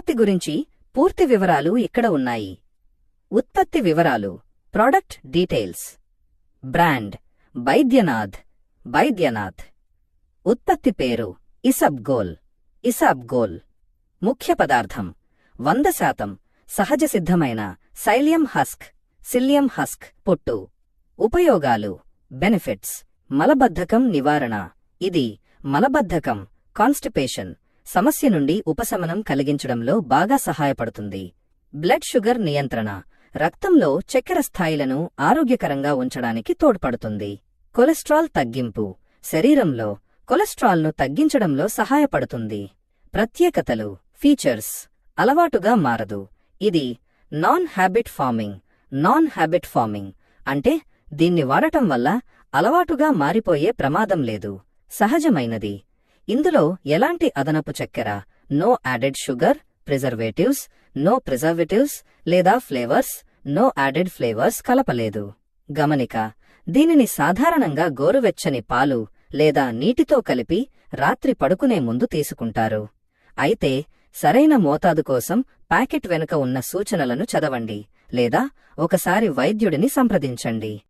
ఉత్పత్తి గురించి పూర్తి వివరాలు ఇక్కడ ఉన్నాయి. ఉత్పత్తి వివరాలు. Product details. Brand Baidyanath. Baidyanath. ఉత్పత్తి పేరు ఇసాబ్గోల్. ముఖ్య పదార్థం 100% సహజ సిద్ధమైన సిలియం హస్క్ పొట్టు. ఉపయోగాలు. బెనిఫిట్స్. మలబద్ధకం నివారణ. ఇది మలబద్ధకం కాన్స్టిపేషన్ సమస్య నుండి ఉపశమనం కలిగించడంలో బాగా సహాయపడుతుంది. బ్లడ్ షుగర్ నియంత్రణ. రక్తంలో చక్కెర స్థాయిలను ఆరోగ్యకరంగా ఉంచడానికి తోడ్పడుతుంది. కొలెస్ట్రాల్ తగ్గింపు. శరీరంలో కొలెస్ట్రాల్ను తగ్గించడంలో సహాయపడుతుంది. ప్రత్యేకతలు. ఫీచర్స్. అలవాటుగా మారదు. ఇది నాన్ హ్యాబిట్ ఫార్మింగ్ అంటే దీన్ని వాడటం వల్ల అలవాటుగా మారిపోయే ప్రమాదం లేదు. సహజమైనది. ఇందులో ఎలాంటి అదనపు చక్కెర, నో యాడెడ్ షుగర్, ప్రిజర్వేటివ్స్ లేదా నో యాడెడ్ ఫ్లేవర్స్ కలపలేదు. గమనిక. దీనిని సాధారణంగా గోరువెచ్చని పాలు లేదా నీటితో కలిపి రాత్రి పడుకునే ముందు తీసుకుంటారు. అయితే సరైన మోతాదు కోసం ప్యాకెట్ వెనుక ఉన్న సూచనలను చదవండి లేదా ఒకసారి వైద్యుడిని సంప్రదించండి.